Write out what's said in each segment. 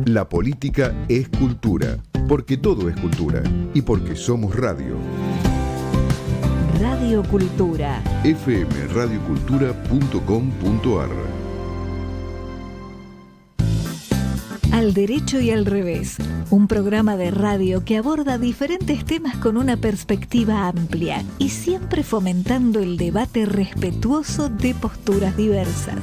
La política es cultura, porque todo es cultura y porque somos radio. Radio Cultura. fmradiocultura.com.ar. Al derecho y al revés, un programa de radio que aborda diferentes temas con una perspectiva amplia y siempre fomentando el debate respetuoso de posturas diversas.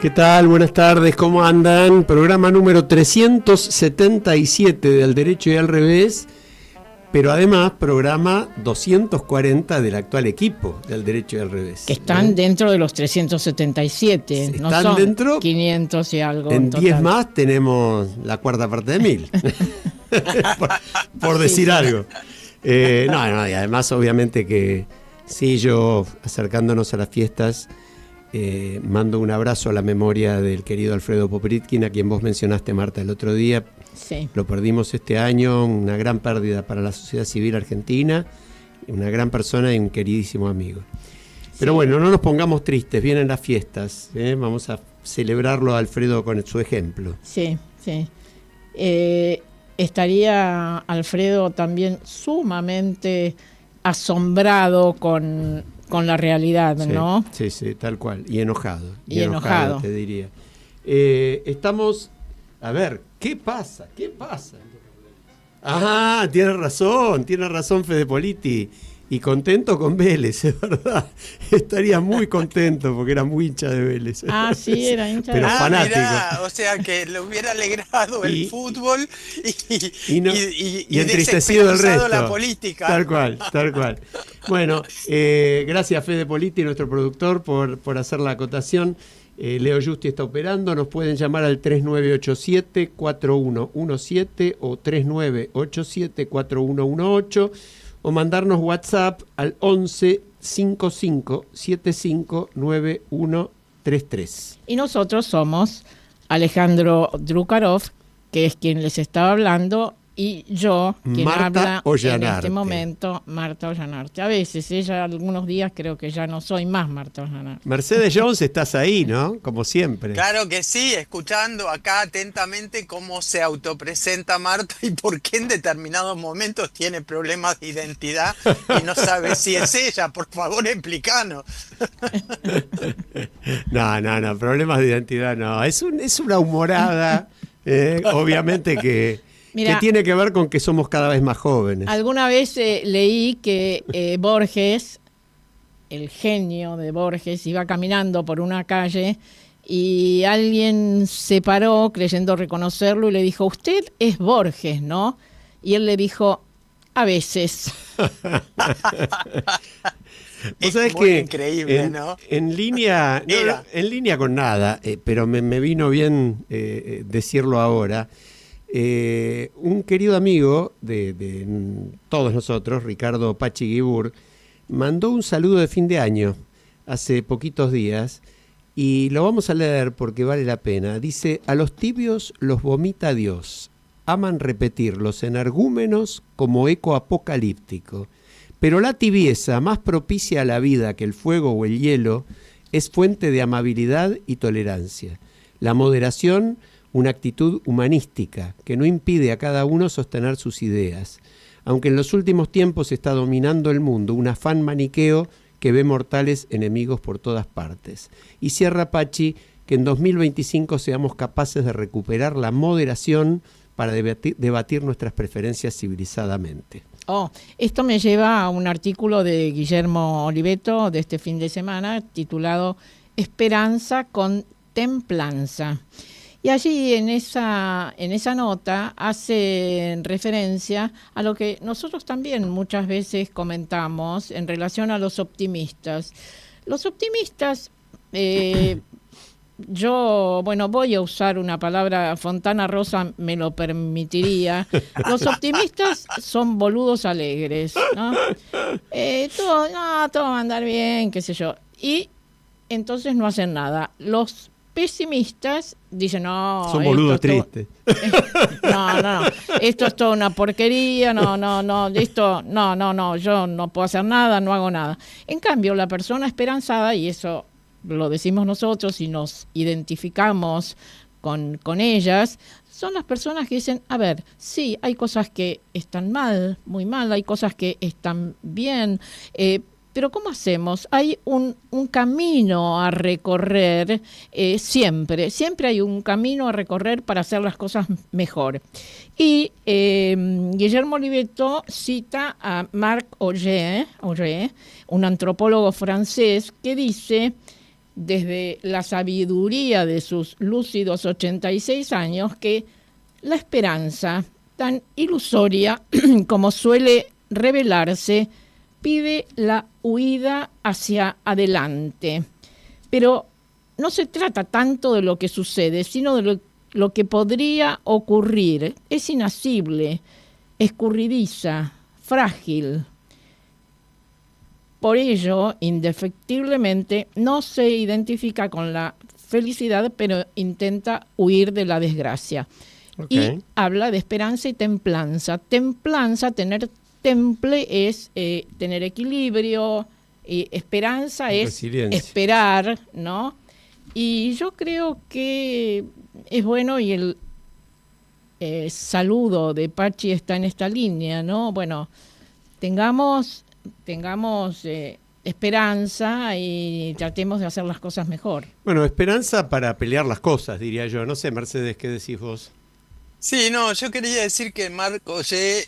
¿Qué tal? Buenas tardes, ¿cómo andan? Programa número 377 de Al Derecho y al Revés, pero además programa 240 del actual equipo del Derecho y al Revés. Que están dentro de los 377, ¿Están no son dentro? 500 y algo. En total. 10 más tenemos la cuarta parte de 1000, por decir sí. algo. No, y además obviamente que sí, yo acercándonos a las fiestas, mando un abrazo a la memoria del querido Alfredo Popritkin, a quien vos mencionaste, Marta, el otro día. Sí. Lo perdimos este año, una gran pérdida para la sociedad civil argentina, una gran persona y un queridísimo amigo. Pero bueno, no nos pongamos tristes, vienen las fiestas, vamos a celebrarlo a Alfredo con su ejemplo. Sí, sí. Estaría Alfredo también sumamente asombrado con la realidad, Sí, ¿no? Sí, tal cual. Y enojado. Y enojado. Te diría. Estamos... A ver, ¿qué pasa? Ah, tiene razón Fede Politi. Y contento con Vélez, es verdad. Estaría muy contento porque era muy hincha de Vélez. Ah, sí, era hincha de Pero Vélez. fanático. Mirá, o sea que le hubiera alegrado el fútbol y entristecido el resto. la política. Tal cual. Bueno, gracias Fede Politi, nuestro productor, por hacer la acotación. Leo Justi está operando. Nos pueden llamar al 3987-4117 o 3987-4118 o mandarnos WhatsApp al 11 55 75 9133. Y nosotros somos Alejandro Drukarov, que es quien les estaba hablando, y yo, quien Marta habla Ollanarte. en este momento, Marta Ollanarte. A veces, algunos días creo que ya no soy más Marta Ollanarte. Mercedes Jones, estás ahí, ¿no? Como siempre. Claro que sí, escuchando acá atentamente cómo se autopresenta Marta y por qué en determinados momentos tiene problemas de identidad y no sabe si es ella. Por favor, explícanos. No, problemas de identidad no. Es una humorada, obviamente que tiene que ver con que somos cada vez más jóvenes. Alguna vez leí que Borges, el genio de Borges, iba caminando por una calle y alguien se paró creyendo reconocerlo y le dijo: "Usted es Borges, ¿no?" Y él le dijo: "A veces." Vos sabés muy que increíble, ¿no? En línea con nada, pero me vino bien decirlo ahora. Un querido amigo de todos nosotros, Ricardo Pachi Guibur, mandó un saludo de fin de año hace poquitos días y lo vamos a leer porque vale la pena. Dice: "A los tibios los vomita Dios, aman repetir los energúmenos como eco apocalíptico, pero la tibieza, más propicia a la vida que el fuego o el hielo, es fuente de amabilidad y tolerancia. La moderación, una actitud humanística que no impide a cada uno sostener sus ideas, aunque en los últimos tiempos está dominando el mundo un afán maniqueo que ve mortales enemigos por todas partes." Y cierra Pachi: "Que en 2025 seamos capaces de recuperar la moderación para debatir nuestras preferencias civilizadamente." Esto me lleva a un artículo de Guillermo Oliveto de este fin de semana titulado "Esperanza con templanza". Y allí en esa nota hace referencia a lo que nosotros también muchas veces comentamos en relación a los optimistas. Los optimistas, yo voy a usar una palabra, Fontana Rosa me lo permitiría. Los optimistas son boludos alegres, ¿no? Todo va a andar bien, qué sé yo. Y entonces no hacen nada. Los pesimistas dicen, no, son boludos tristes. No, esto es toda una porquería, yo no puedo hacer nada, no hago nada. En cambio, la persona esperanzada, y eso lo decimos nosotros y nos identificamos con ellas, son las personas que dicen, a ver, sí, hay cosas que están mal, muy mal, hay cosas que están bien, pero ¿cómo hacemos? Hay un camino a recorrer, siempre hay un camino a recorrer para hacer las cosas mejor. Y Guillermo Oliveto cita a Marc Augé, un antropólogo francés, que dice, desde la sabiduría de sus lúcidos 86 años, que la esperanza, tan ilusoria como suele revelarse, pide la huida hacia adelante. Pero no se trata tanto de lo que sucede, sino de lo que podría ocurrir. Es inasible, escurridiza, frágil. Por ello, indefectiblemente, no se identifica con la felicidad, pero intenta huir de la desgracia. Okay. Y habla de esperanza y templanza. Templanza, tener temple es tener equilibrio, esperanza es esperar, ¿no? Y yo creo que es bueno, y el saludo de Pachi está en esta línea, ¿no? Bueno, tengamos esperanza y tratemos de hacer las cosas mejor. Bueno, esperanza para pelear las cosas, diría yo. No sé, Mercedes, ¿qué decís vos? Sí, no, yo quería decir que Marc Augé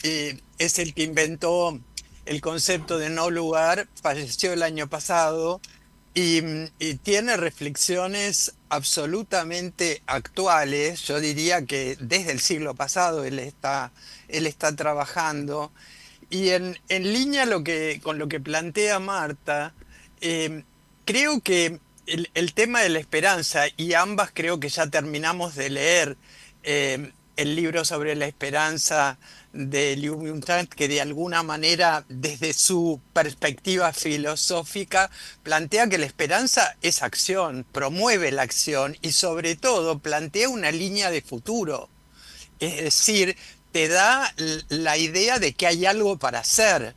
es el que inventó el concepto de no lugar, falleció el año pasado y tiene reflexiones absolutamente actuales. Yo diría que desde el siglo pasado él está trabajando. Y en línea con lo que plantea Marta, creo que el tema de la esperanza, y ambas creo que ya terminamos de leer el libro sobre la esperanza de Liu Byung-Chul, que de alguna manera desde su perspectiva filosófica plantea que la esperanza es acción, promueve la acción y sobre todo plantea una línea de futuro. Es decir, te da la idea de que hay algo para hacer.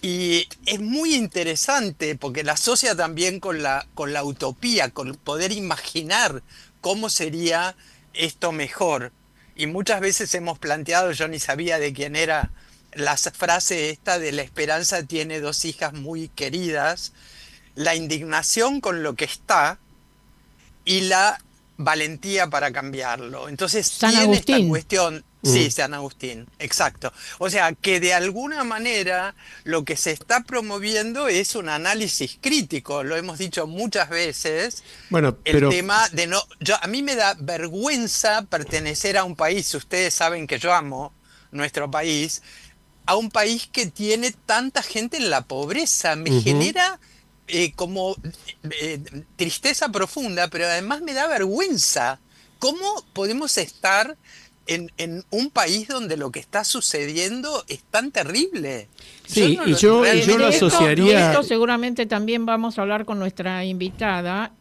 Y es muy interesante porque la asocia también con la utopía, con poder imaginar cómo sería esto mejor. Y muchas veces hemos planteado, yo ni sabía de quién era la frase esta de la esperanza tiene dos hijas muy queridas, la indignación con lo que está y la valentía para cambiarlo. Entonces San tiene Agustín. Esta cuestión. Sí, San Agustín, exacto. O sea, que de alguna manera lo que se está promoviendo es un análisis crítico, lo hemos dicho muchas veces. Bueno, pero... El tema de no... a mí me da vergüenza pertenecer a un país, ustedes saben que yo amo nuestro país, a un país que tiene tanta gente en la pobreza. Me genera como tristeza profunda, pero además me da vergüenza. ¿Cómo podemos estar en un país donde lo que está sucediendo es tan terrible? Sí, yo lo asociaría... Esto seguramente también vamos a hablar con nuestra invitada,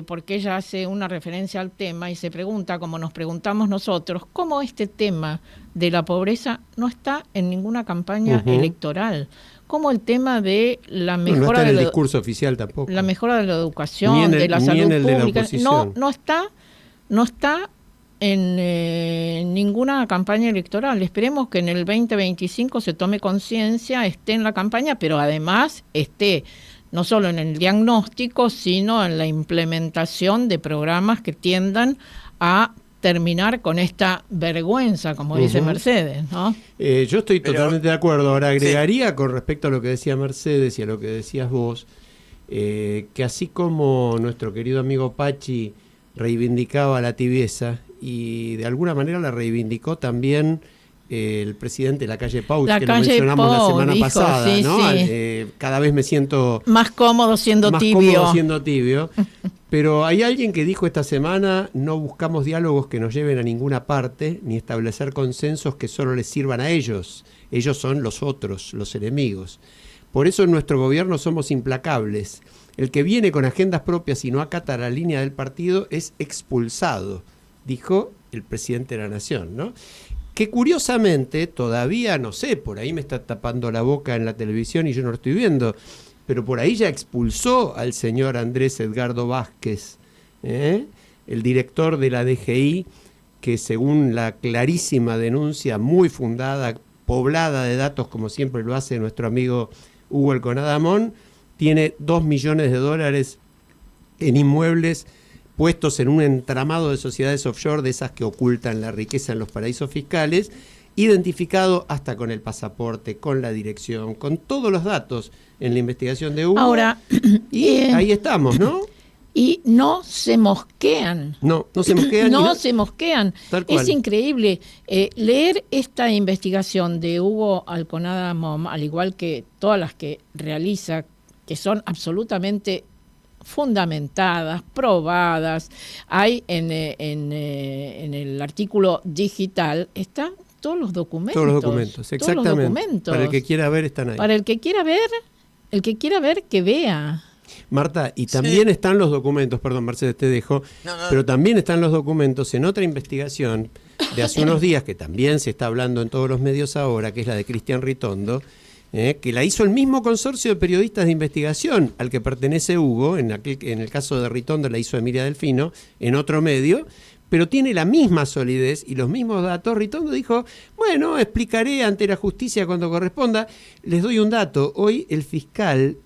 porque ella hace una referencia al tema y se pregunta, como nos preguntamos nosotros, cómo este tema de la pobreza no está en ninguna campaña electoral. Como el tema de la mejora no está en el discurso oficial tampoco. La mejora de la educación, de la salud pública. No está en ninguna campaña electoral. Esperemos que en el 2025 se tome conciencia, esté en la campaña, pero además esté no solo en el diagnóstico, sino en la implementación de programas que tiendan a terminar con esta vergüenza, como dice Mercedes, ¿no? Yo estoy totalmente de acuerdo. Ahora agregaría con respecto a lo que decía Mercedes y a lo que decías vos, que así como nuestro querido amigo Pachi reivindicaba la tibieza, y de alguna manera la reivindicó también el presidente de la calle Pau, que lo mencionamos la semana pasada, sí, ¿no? Sí. Cada vez me siento más cómodo siendo tibio. Pero hay alguien que dijo esta semana: no buscamos diálogos que nos lleven a ninguna parte, ni establecer consensos que solo les sirvan a ellos. Ellos son los otros, los enemigos. Por eso en nuestro gobierno somos implacables. El que viene con agendas propias y no acata la línea del partido es expulsado, dijo el presidente de la Nación, ¿no? Que curiosamente, todavía, no sé, por ahí me está tapando la boca en la televisión y yo no lo estoy viendo, pero por ahí ya expulsó al señor Andrés Edgardo Vázquez, el director de la DGI, que según la clarísima denuncia muy fundada, poblada de datos como siempre lo hace nuestro amigo Hugo El Conadamón, tiene $2 millones en inmuebles puestos en un entramado de sociedades offshore, de esas que ocultan la riqueza en los paraísos fiscales, identificado hasta con el pasaporte, con la dirección, con todos los datos en la investigación de Hugo. Ahora, y ahí estamos, ¿no? Y no se mosquean. No se mosquean. No se mosquean. Tal cual. Es increíble. Leer esta investigación de Hugo Alconada Mom, al igual que todas las que realiza, que son absolutamente fundamentadas, probadas. Hay en el artículo digital, están todos los documentos. Todos los documentos, exactamente. Todos los documentos. Para el que quiera ver, están ahí. Para el que quiera ver, que vea. Marta, y también están los documentos, perdón, Mercedes, te dejo, pero también están los documentos en otra investigación de hace unos días, que también se está hablando en todos los medios ahora, que es la de Cristian Ritondo, que la hizo el mismo consorcio de periodistas de investigación al que pertenece Hugo, en el caso de Ritondo la hizo Emilia Delfino, en otro medio, pero tiene la misma solidez y los mismos datos. Ritondo dijo, bueno, explicaré ante la justicia cuando corresponda. Les doy un dato. Hoy el fiscal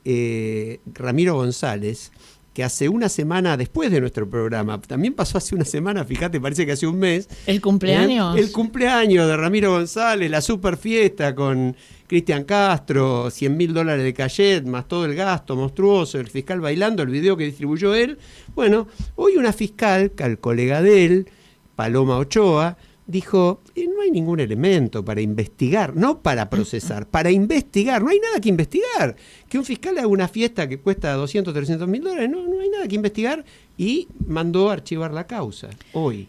Ramiro González, que hace una semana después de nuestro programa, también pasó hace una semana, fíjate, parece que hace un mes. ¿El cumpleaños? El cumpleaños de Ramiro González, la super fiesta con Cristian Castro, $100.000 de cachet, más todo el gasto monstruoso, el fiscal bailando, el video que distribuyó él. Bueno, hoy una fiscal, al colega de él, Paloma Ochoa, dijo, no hay ningún elemento para investigar, no para procesar, para investigar, no hay nada que investigar. Que un fiscal haga una fiesta que cuesta $200, $300.000, no hay nada que investigar, y mandó a archivar la causa, hoy.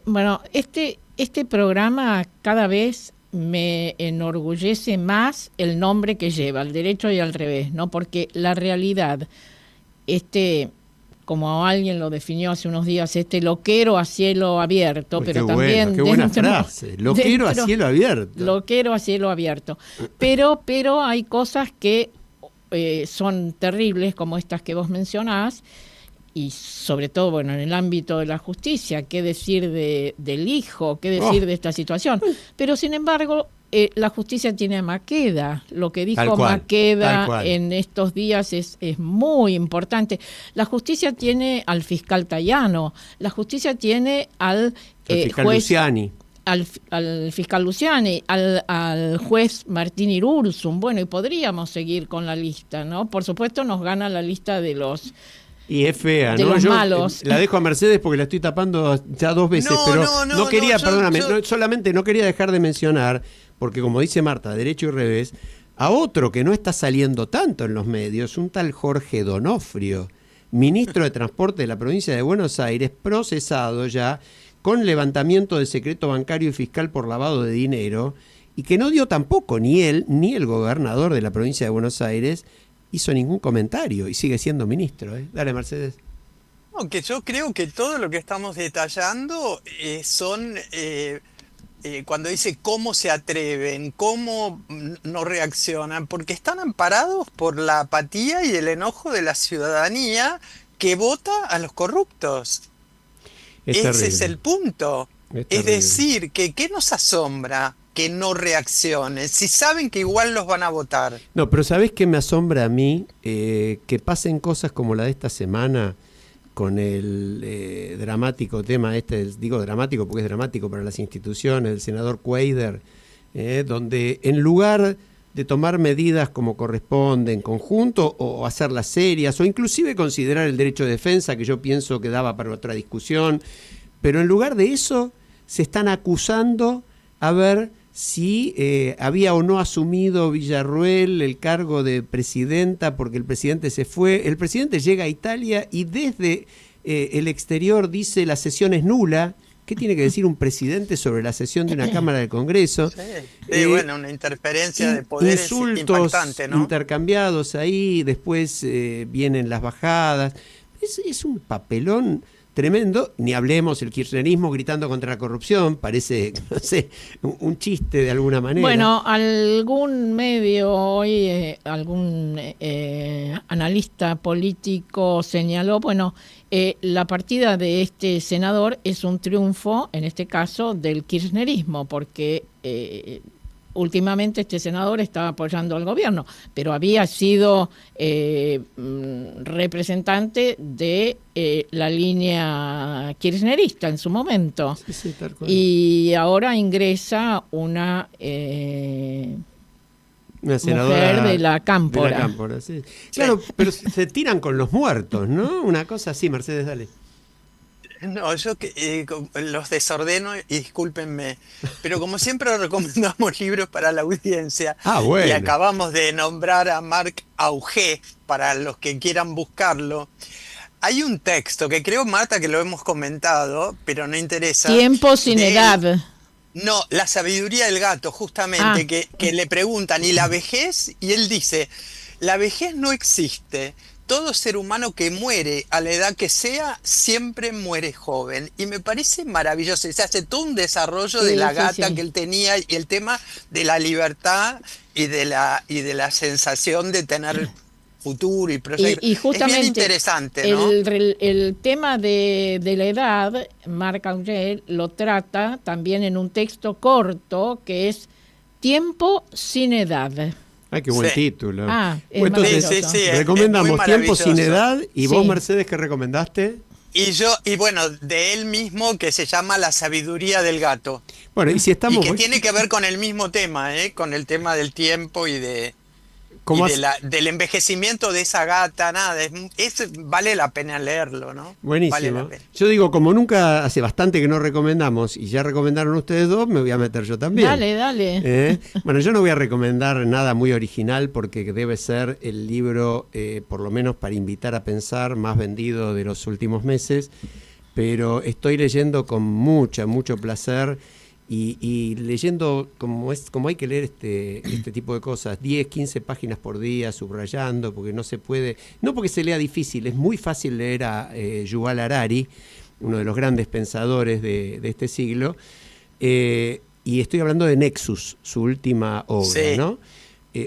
Bueno, este programa cada vez me enorgullece más el nombre que lleva, al derecho y al revés, ¿no? Porque la realidad, como alguien lo definió hace unos días, loquero a cielo abierto, Uy, pero qué también bueno, qué buena frase, loquero a cielo abierto. Loquero a cielo abierto. Pero hay cosas que son terribles, como estas que vos mencionás, y sobre todo, bueno, en el ámbito de la justicia, qué decir del hijo, qué decir de esta situación. Pero sin embargo, la justicia tiene a Maqueda. Lo que dijo Maqueda en estos días es muy importante. La justicia tiene al fiscal Tayano, la justicia tiene al fiscal juez Luciani. Al fiscal Luciani, al juez Martín Irurzun. Bueno, y podríamos seguir con la lista, ¿no? Por supuesto nos gana la lista de los... Y es fea, de ¿no? los malos. La dejo a Mercedes porque la estoy tapando ya 2 veces, no quería, perdóname, solamente no quería dejar de mencionar, porque como dice Marta, derecho y revés, a otro que no está saliendo tanto en los medios, un tal Jorge Donofrio, ministro de Transporte de la provincia de Buenos Aires, procesado ya con levantamiento de secreto bancario y fiscal por lavado de dinero, y que no dio tampoco ni él ni el gobernador de la provincia de Buenos Aires hizo ningún comentario y sigue siendo ministro. Dale, Mercedes. No, que yo creo que todo lo que estamos detallando son, cuando dice cómo se atreven, cómo no reaccionan, porque están amparados por la apatía y el enojo de la ciudadanía que vota a los corruptos. Ese es el punto. Es decir, ¿qué nos asombra? Que no reaccionen, si saben que igual los van a votar. No, pero ¿sabés qué me asombra a mí? Que pasen cosas como la de esta semana con el dramático tema digo dramático porque es dramático para las instituciones, el senador Cuader, donde en lugar de tomar medidas como corresponde en conjunto o hacerlas serias o inclusive considerar el derecho de defensa, que yo pienso que daba para otra discusión, pero en lugar de eso se están acusando a ver si había o no asumido Villarruel el cargo de presidenta porque el presidente se fue. El presidente llega a Italia y desde el exterior dice la sesión es nula ¿Qué tiene que decir un presidente sobre la sesión de una Cámara del Congreso? Sí, bueno, una interferencia de poderes insultos impactante, ¿no? intercambiados ahí, después vienen las bajadas. Es un papelón tremendo, ni hablemos el kirchnerismo gritando contra la corrupción, parece, no sé, un chiste de alguna manera. Bueno, algún medio hoy, algún analista político señaló, bueno, la partida de este senador es un triunfo, en este caso, del kirchnerismo, porque últimamente este senador estaba apoyando al gobierno, pero había sido representante de la línea kirchnerista en su momento. Sí, tal cual. Y ahora ingresa una senadora mujer de la Cámpora. De la Cámpora, sí. Claro, pero se tiran con los muertos, ¿no? Una cosa así, Mercedes, dale. No, yo los desordeno y discúlpenme, pero como siempre recomendamos libros para la audiencia, bueno. Y acabamos de nombrar a Marc Augé para los que quieran buscarlo. Hay un texto que creo, Marta, que lo hemos comentado, pero no interesa. Tiempo sin edad. No, La sabiduría del gato, justamente, que le preguntan, ¿y la vejez? Y él dice, la vejez no existe. Todo ser humano que muere a la edad que sea, siempre muere joven. Y me parece maravilloso. Se hace todo un desarrollo de la gata que él tenía y el tema de la libertad y de la sensación de tener futuro y proyectos. Y justamente es bien interesante, ¿no? El tema de la edad, Marc Augé lo trata también en un texto corto que es Tiempo sin edad. Ay, qué buen título. Entonces, recomendamos Tiempo sin edad. ¿Y vos, Mercedes, qué recomendaste? Y bueno, de él mismo, que se llama La sabiduría del gato. Bueno, y si estamos... Y que tiene que ver con el mismo tema, con el tema del tiempo y del envejecimiento de esa gata, nada, vale la pena leerlo, ¿no? Buenísimo. Vale la pena. Yo digo, como nunca, hace bastante que no recomendamos, y ya recomendaron ustedes dos, me voy a meter yo también. Dale. Bueno, yo no voy a recomendar nada muy original, porque debe ser el libro, por lo menos para invitar a pensar, más vendido de los últimos meses, pero estoy leyendo con mucho placer, y leyendo como hay que leer este tipo de cosas, 10, 15 páginas por día, subrayando, porque no se puede, no porque se lea difícil, es muy fácil leer a Yuval Harari, uno de los grandes pensadores de este siglo, y estoy hablando de Nexus, su última obra, ¿no?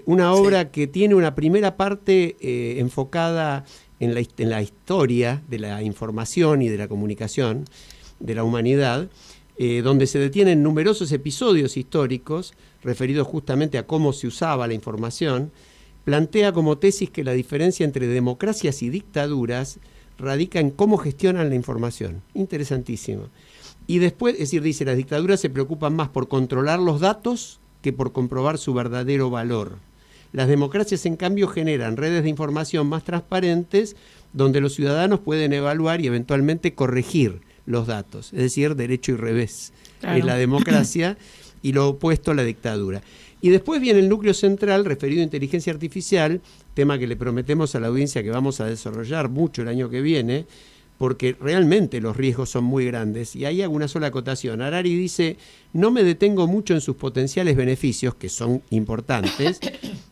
Una obra que tiene una primera parte enfocada en la historia de la información y de la comunicación de la humanidad, donde se detienen numerosos episodios históricos referidos justamente a cómo se usaba la información. Plantea como tesis que la diferencia entre democracias y dictaduras radica en cómo gestionan la información. Interesantísimo. Y después, es decir, dice, las dictaduras se preocupan más por controlar los datos que por comprobar su verdadero valor. Las democracias, en cambio, generan redes de información más transparentes donde los ciudadanos pueden evaluar y eventualmente corregir los datos, es decir, derecho y revés. Claro. La democracia y lo opuesto a la dictadura. Y después viene el núcleo central referido a inteligencia artificial, tema que le prometemos a la audiencia que vamos a desarrollar mucho el año que viene, porque realmente los riesgos son muy grandes. Y ahí hago una sola acotación. Harari dice, no me detengo mucho en sus potenciales beneficios, que son importantes,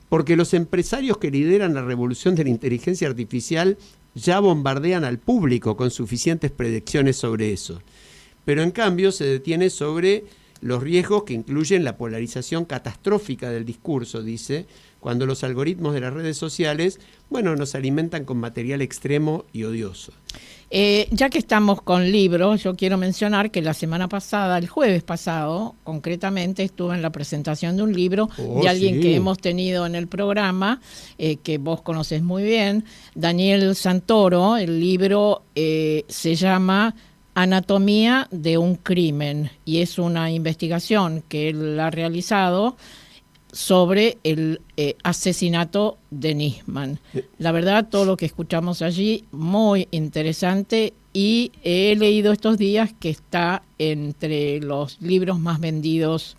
porque los empresarios que lideran la revolución de la inteligencia artificial ya bombardean al público con suficientes predicciones sobre eso. Pero en cambio se detiene sobre los riesgos que incluyen la polarización catastrófica del discurso, dice, cuando los algoritmos de las redes sociales, nos alimentan con material extremo y odioso. Ya que estamos con libros, yo quiero mencionar que la semana pasada, el jueves pasado, concretamente, estuve en la presentación de un libro de alguien que hemos tenido en el programa, que vos conocés muy bien, Daniel Santoro. El libro se llama Anatomía de un crimen, y es una investigación que él ha realizado sobre el asesinato de Nisman. La verdad, todo lo que escuchamos allí, muy interesante, y he leído estos días que está entre los libros más vendidos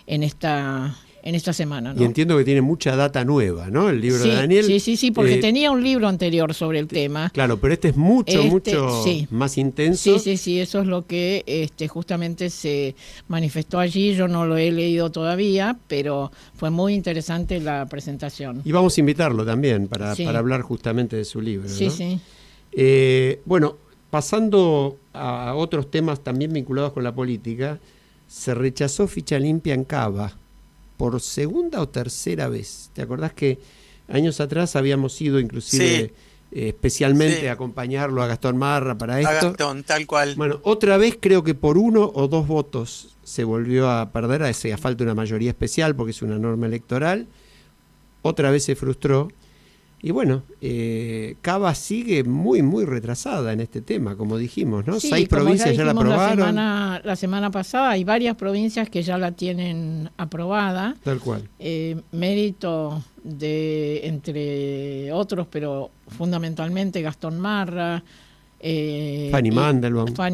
en esta en esta semana, ¿no? Y entiendo que tiene mucha data nueva, ¿no? El libro de Daniel. Sí, porque tenía un libro anterior sobre el tema. Claro, pero este es mucho más intenso. Sí, eso es lo que justamente se manifestó allí. Yo no lo he leído todavía, pero fue muy interesante la presentación. Y vamos a invitarlo también para hablar justamente de su libro, ¿no? Sí. Bueno, pasando a otros temas también vinculados con la política, se rechazó ficha limpia en Cava por segunda o tercera vez. ¿Te acordás que años atrás habíamos ido inclusive especialmente a acompañarlo a Gastón Marra para esto? A Gastón, tal cual. Bueno, otra vez creo que por 1 o 2 votos se volvió a perder, hacía falta una mayoría especial porque es una norma electoral. Otra vez se frustró. Y bueno, Cava sigue muy, muy retrasada en este tema, como dijimos, ¿no? Sí, 6 provincias ya la aprobaron. La semana pasada hay varias provincias que ya la tienen aprobada. Tal cual. Mérito de, entre otros, pero fundamentalmente Gastón Marra, Fanny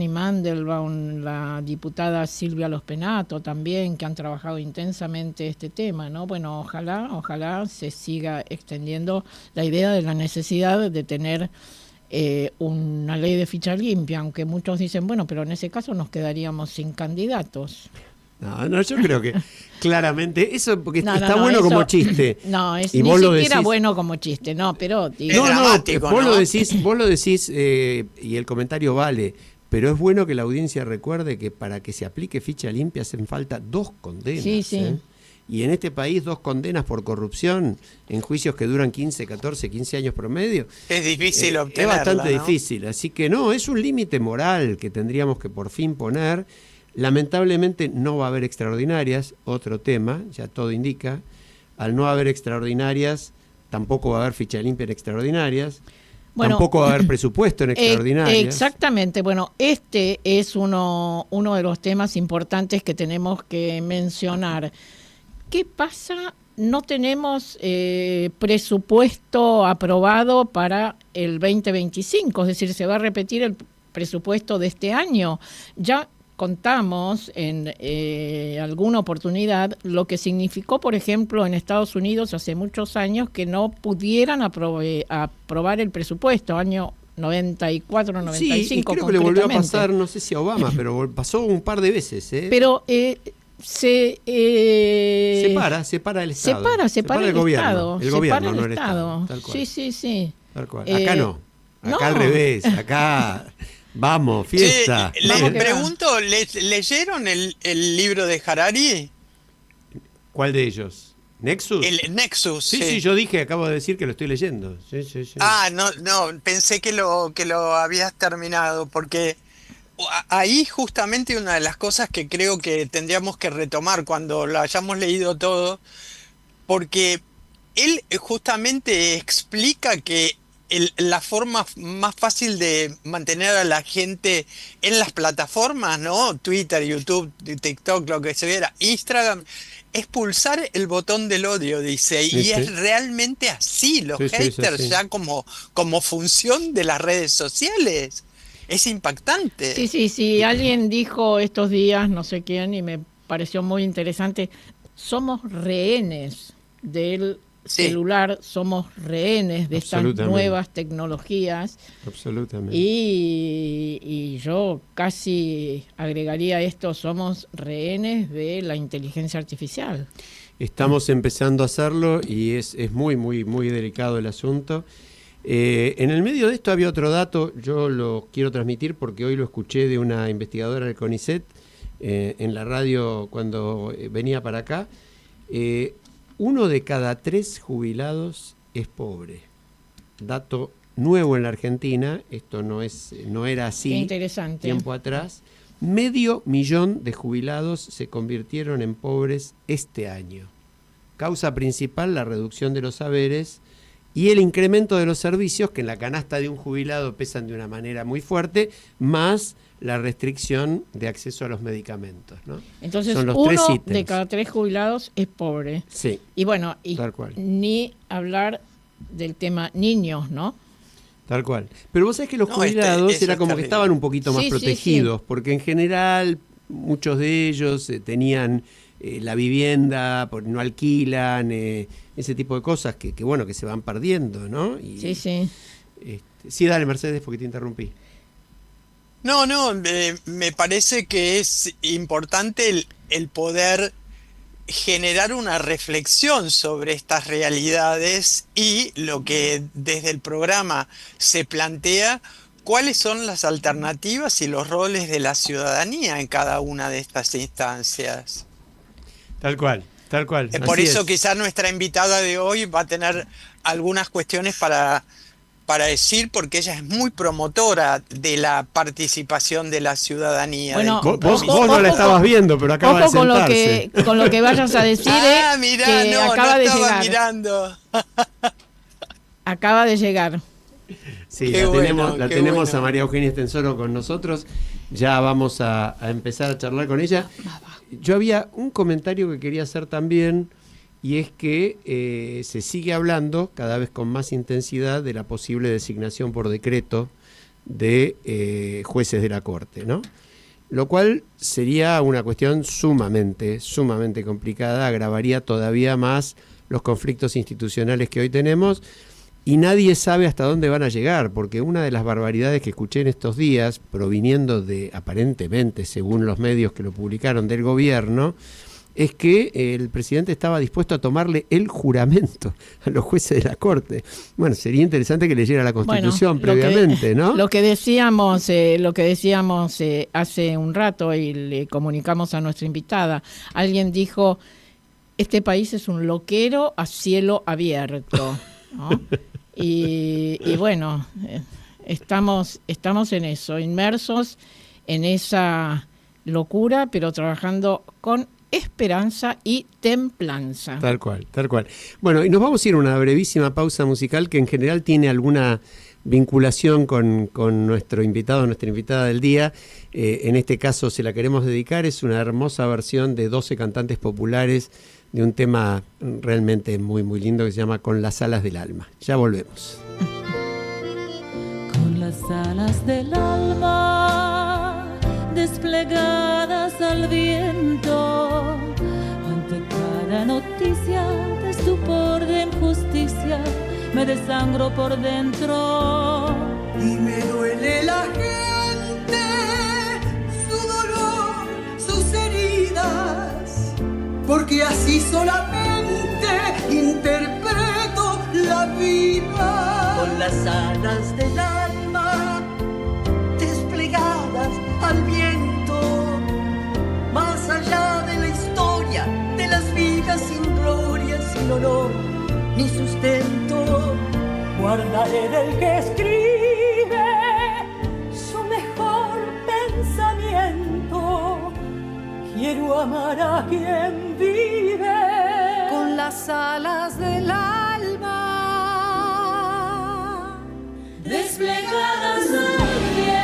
Mandelbaum, la diputada Silvia Los Penato también, que han trabajado intensamente este tema, ¿no? Bueno, ojalá se siga extendiendo la idea de la necesidad de tener una ley de ficha limpia, aunque muchos dicen, bueno, pero en ese caso nos quedaríamos sin candidatos. No, yo creo que claramente eso porque está bueno eso, como chiste. No, es y ni siquiera bueno como chiste, no, pero digo, vos lo decís y el comentario vale, pero es bueno que la audiencia recuerde que para que se aplique ficha limpia hacen falta 2 condenas. Sí. Y en este país 2 condenas por corrupción en juicios que duran 15, 14, 15 años promedio. Es difícil obtenerla, es bastante ¿no? difícil, así que es un límite moral que tendríamos que por fin poner. Lamentablemente no va a haber extraordinarias, otro tema, ya todo indica. Al no haber extraordinarias, tampoco va a haber ficha limpia en extraordinarias, tampoco va a haber presupuesto en extraordinarias. Exactamente, bueno, este es uno de los temas importantes que tenemos que mencionar. ¿Qué pasa? No tenemos presupuesto aprobado para el 2025, es decir, se va a repetir el presupuesto de este año. Ya contamos en alguna oportunidad lo que significó, por ejemplo, en Estados Unidos hace muchos años que no pudieran aprobar el presupuesto, año 94, 95. Sí, creo que le volvió a pasar, no sé si a Obama, pero pasó un par de veces. Pero separa el Estado. Separa el gobierno. El gobierno, no el Estado. Tal cual. Sí. Tal cual. Acá no. Acá al revés. Acá... Vamos, fiesta. Les pregunto, ¿leyeron el libro de Harari? ¿Cuál de ellos? ¿Nexus? El Nexus. Sí, yo acabo de decir que lo estoy leyendo. Sí. Ah, no, pensé que lo habías terminado, porque ahí justamente una de las cosas que creo que tendríamos que retomar cuando lo hayamos leído todo, porque él justamente explica que la forma más fácil de mantener a la gente en las plataformas, ¿no? Twitter, YouTube, TikTok, lo que se viera, Instagram, es pulsar el botón del odio, dice, y es realmente así, los haters ya como función de las redes sociales. Es impactante. Sí. Alguien dijo estos días, no sé quién, y me pareció muy interesante, somos rehenes del celular, somos rehenes de estas nuevas tecnologías. Absolutamente. Y yo casi agregaría esto, somos rehenes de la inteligencia artificial. Estamos empezando a hacerlo y es muy, muy, muy delicado el asunto. En el medio de esto había otro dato, yo lo quiero transmitir porque hoy lo escuché de una investigadora del CONICET en la radio cuando venía para acá. 1 de cada 3 jubilados es pobre. Dato nuevo en la Argentina, esto no era así. Qué interesante. Tiempo atrás. 500.000 de jubilados se convirtieron en pobres este año. Causa principal, la reducción de los saberes y el incremento de los servicios que en la canasta de un jubilado pesan de una manera muy fuerte, más la restricción de acceso a los medicamentos, ¿no? Entonces, son los 1 de cada 3 jubilados es pobre. Sí. Y bueno, ni hablar del tema niños, ¿no? Tal cual. Pero vos sabés que los jubilados era como que estaban un poquito más protegidos, porque en general muchos de ellos tenían la vivienda, no alquilan, ese tipo de cosas que se van perdiendo, ¿no? Y, sí. Sí, dale, Mercedes, porque te interrumpí. No, me parece que es importante el poder generar una reflexión sobre estas realidades y lo que desde el programa se plantea, cuáles son las alternativas y los roles de la ciudadanía en cada una de estas instancias. Tal cual. Por eso quizás nuestra invitada de hoy va a tener algunas cuestiones para decir, porque ella es muy promotora de la participación de la ciudadanía. Bueno, vos no la estabas viendo, pero acaba de sentarse. Con lo que vayas a decir, mirá, que no acaba de estaba llegar. mirando. Acaba de llegar. Sí, Qué la tenemos bueno. a María Eugenia Estensoro con nosotros. Ya vamos a empezar a charlar con ella. Yo había un comentario que quería hacer también, y es que se sigue hablando cada vez con más intensidad de la posible designación por decreto de jueces de la Corte, ¿no? Lo cual sería una cuestión sumamente complicada, agravaría todavía más los conflictos institucionales que hoy tenemos, y nadie sabe hasta dónde van a llegar, porque una de las barbaridades que escuché en estos días, proviniendo de, aparentemente, según los medios que lo publicaron, del gobierno, es que el presidente estaba dispuesto a tomarle el juramento a los jueces de la Corte. Bueno, sería interesante que leyera la Constitución previamente, ¿no? Lo que decíamos hace un rato y le comunicamos a nuestra invitada, alguien dijo, este país es un loquero a cielo abierto, ¿no? Y bueno, estamos en eso, inmersos en esa locura, pero trabajando con esperanza y templanza. Tal cual. Bueno, y nos vamos a ir a una brevísima pausa musical que en general tiene alguna vinculación con nuestra invitada del día. En este caso se la queremos dedicar, es una hermosa versión de 12 cantantes populares de un tema realmente muy, muy lindo que se llama Con las alas del alma. Ya volvemos. Con las alas del alma desplegadas al viento, ante cada noticia de estupor, de injusticia, me desangro por dentro. Y me duele la gente, su dolor, sus heridas, porque así solamente interpreto la vida. Con las alas del alma desplegadas al viento, más allá de la historia, de las vidas sin gloria, sin honor ni sustento, guardaré del que escribe su mejor pensamiento. Quiero amar a quien vive con las alas del alma desplegadas al viento.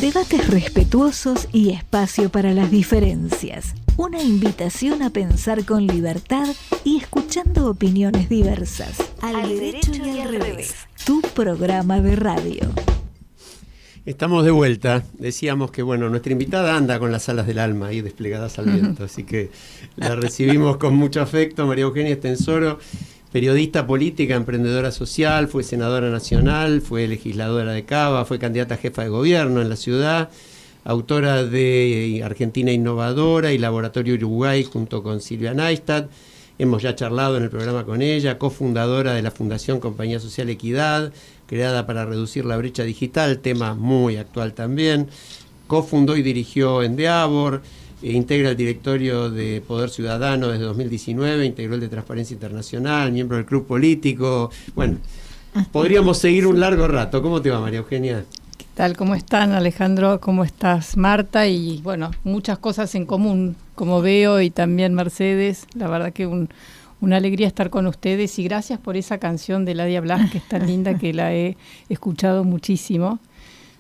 Debates respetuosos y espacio para las diferencias. Una invitación a pensar con libertad y escuchando opiniones diversas. Al derecho y al revés. Tu programa de radio. Estamos de vuelta. Decíamos que nuestra invitada anda con las alas del alma ahí desplegadas al viento, así que la recibimos con mucho afecto. María Eugenia Estensoro, periodista política, emprendedora social, fue senadora nacional, fue legisladora de Cava, fue candidata a jefa de gobierno en la ciudad, autora de Argentina Innovadora y Laboratorio Uruguay junto con Silvia Neistat. Hemos ya charlado en el programa con ella, cofundadora de la Fundación Compañía Social Equidad, creada para reducir la brecha digital, tema muy actual también. Cofundó y dirigió Endeavor, integra el directorio de Poder Ciudadano desde 2019, integró el de Transparencia Internacional, miembro del Club Político. Bueno, podríamos seguir un largo rato. ¿Cómo te va, María Eugenia? ¿Qué tal? ¿Cómo están, Alejandro? ¿Cómo estás, Marta? Y bueno, muchas cosas en común, como veo, y también Mercedes. La verdad que una alegría estar con ustedes y gracias por esa canción de Ladia Blas, que es tan linda, que la he escuchado muchísimo.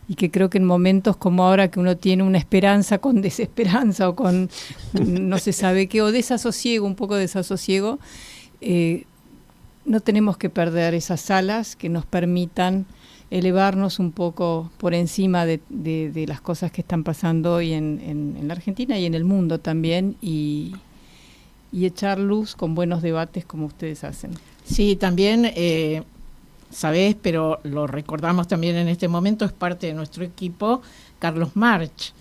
Y que creo que en momentos como ahora, que uno tiene una esperanza con desesperanza o con no se sabe qué, o desasosiego, un poco de desasosiego, no tenemos que perder esas alas que nos permitan elevarnos un poco por encima de las cosas que están pasando hoy en la Argentina y en el mundo también, y echar luz con buenos debates como ustedes hacen. Sí, también, sabés, pero lo recordamos también en este momento, es parte de nuestro equipo, Carlos March,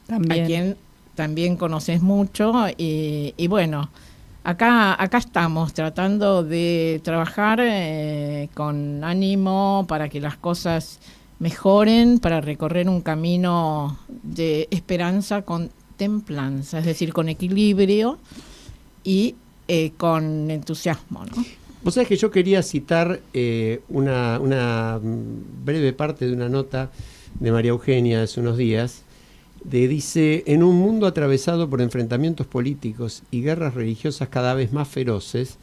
también. A quien también conoces mucho, y bueno, acá estamos tratando de trabajar con ánimo para que las cosas mejoren, para recorrer un camino de esperanza con templanza, es decir, con equilibrio y con entusiasmo, ¿no? Vos sabés que yo quería citar una breve parte de una nota de María Eugenia de hace unos días. Dice: en un mundo atravesado por enfrentamientos políticos y guerras religiosas cada vez más feroces,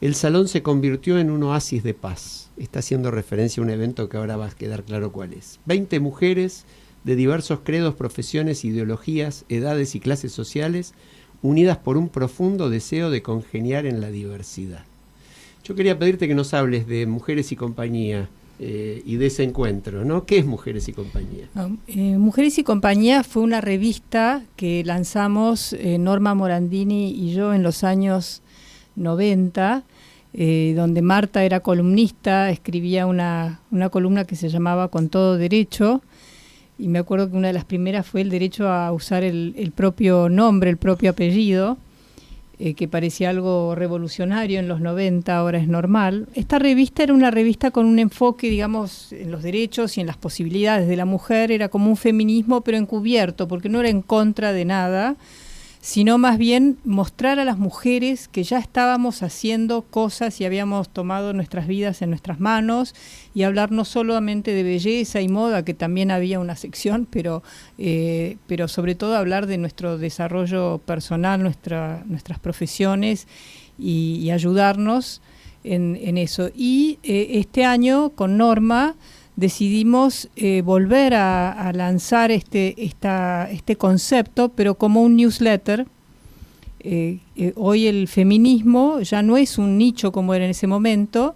el salón se convirtió en un oasis de paz. Está haciendo referencia a un evento que ahora va a quedar claro cuál es. 20 mujeres de diversos credos, profesiones, ideologías, edades y clases sociales, unidas por un profundo deseo de congeniar en la diversidad. Yo quería pedirte que nos hables de Mujeres y Compañía y de ese encuentro, ¿no? ¿Qué es Mujeres y Compañía? Mujeres y Compañía fue una revista que lanzamos Norma Morandini y yo en los años 90, donde Marta era columnista, escribía una columna que se llamaba Con Todo Derecho, y me acuerdo que una de las primeras fue el derecho a usar el propio nombre, el propio apellido, que parecía algo revolucionario en los 90, ahora es normal. Esta revista era una revista con un enfoque, digamos, en los derechos y en las posibilidades de la mujer, era como un feminismo pero encubierto, porque no era en contra de nada, sino más bien mostrar a las mujeres que ya estábamos haciendo cosas y habíamos tomado nuestras vidas en nuestras manos, y hablar no solamente de belleza y moda, que también había una sección, pero sobre todo hablar de nuestro desarrollo personal, nuestras profesiones, y ayudarnos en eso. Y este año con Norma decidimos volver a lanzar este concepto, pero como un newsletter. Hoy el feminismo ya no es un nicho como era en ese momento,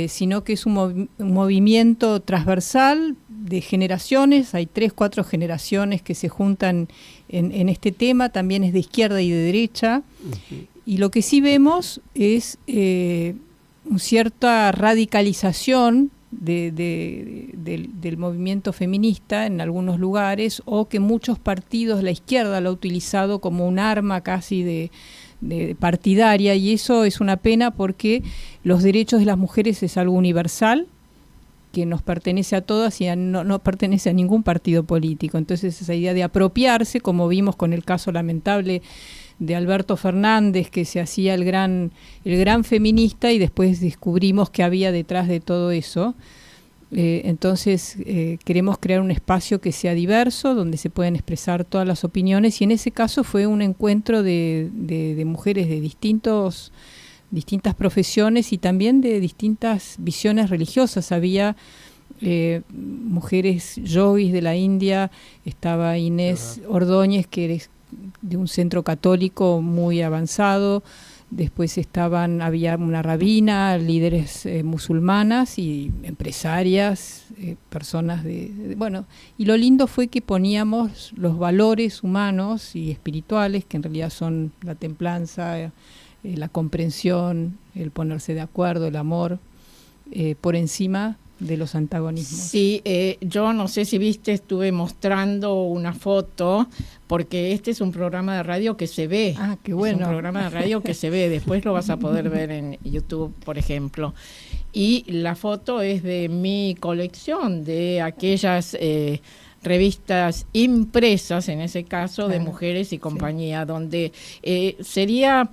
sino que es un movimiento transversal de generaciones. Hay 3-4 generaciones que se juntan en este tema, también es de izquierda y de derecha. Uh-huh. Y lo que sí vemos es una cierta radicalización del movimiento feminista en algunos lugares, o que muchos partidos, la izquierda lo ha utilizado como un arma casi de partidaria, y eso es una pena, porque los derechos de las mujeres es algo universal que nos pertenece a todas y no pertenece a ningún partido político. Entonces esa idea de apropiarse, como vimos con el caso lamentable de Alberto Fernández, que se hacía el gran feminista, y después descubrimos que había detrás de todo eso. Entonces queremos crear un espacio que sea diverso, donde se puedan expresar todas las opiniones, y en ese caso fue un encuentro de mujeres de distintas profesiones y también de distintas visiones religiosas. Había mujeres yogis de la India, estaba Inés Ordóñez, que es de un centro católico muy avanzado. Después había una rabina, líderes musulmanas y empresarias, personas bueno, y lo lindo fue que poníamos los valores humanos y espirituales, que en realidad son la templanza, la comprensión, el ponerse de acuerdo, el amor, por encima de los antagonismos. Sí, yo no sé si viste, estuve mostrando una foto, porque este es un programa de radio que se ve. Ah, qué bueno. Es un programa de radio que se ve, después lo vas a poder ver en YouTube, por ejemplo. Y la foto es de mi colección, de aquellas revistas impresas, en ese caso, de Mujeres y Compañía, sí, donde sería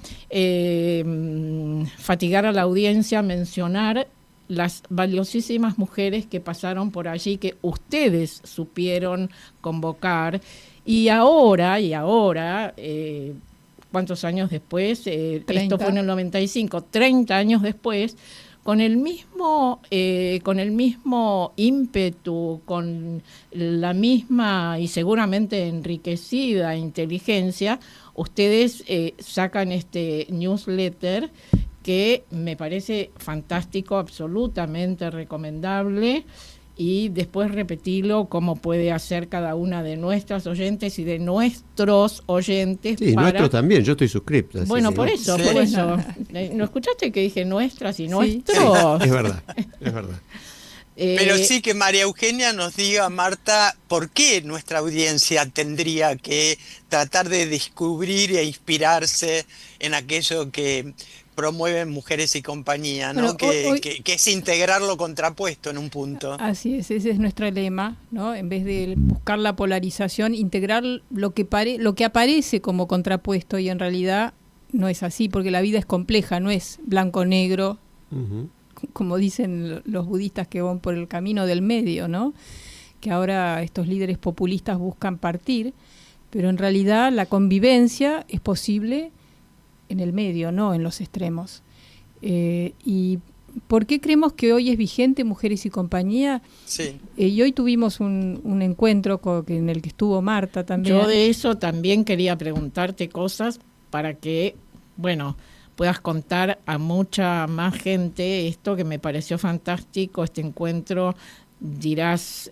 fatigar a la audiencia mencionar las valiosísimas mujeres que pasaron por allí, que ustedes supieron convocar, y ahora, ¿cuántos años después? Esto fue en el 95, 30 años después, con el mismo ímpetu, con la misma y seguramente enriquecida inteligencia, ustedes sacan este newsletter que me parece fantástico, absolutamente recomendable, y después repetirlo como puede hacer cada una de nuestras oyentes y de nuestros oyentes. Sí, nuestros también, yo estoy suscripto. Bueno, sí, por ¿no? eso, Sí. por eso. ¿No escuchaste que dije nuestras y Sí. nuestros? Es verdad, es verdad. Pero sí que María Eugenia nos diga, Marta, ¿por qué nuestra audiencia tendría que tratar de descubrir e inspirarse en aquello que promueven Mujeres y Compañía, ¿no? Bueno, hoy- Que es integrar lo contrapuesto en un punto. Así es, ese es nuestro lema, ¿no? En vez de buscar la polarización, integrar lo que aparece como contrapuesto, y en realidad no es así, porque la vida es compleja, no es blanco-negro, Ujú. como dicen los budistas que van por el camino del medio, ¿no? Que ahora estos líderes populistas buscan partir, pero en realidad la convivencia es posible en el medio, no en los extremos. ¿Y por qué creemos que hoy es vigente Mujeres y Compañía? Sí. Y hoy tuvimos un encuentro en el que estuvo Marta también. Yo de eso también quería preguntarte cosas para que, bueno, puedas contar a mucha más gente esto que me pareció fantástico, este encuentro. Dirás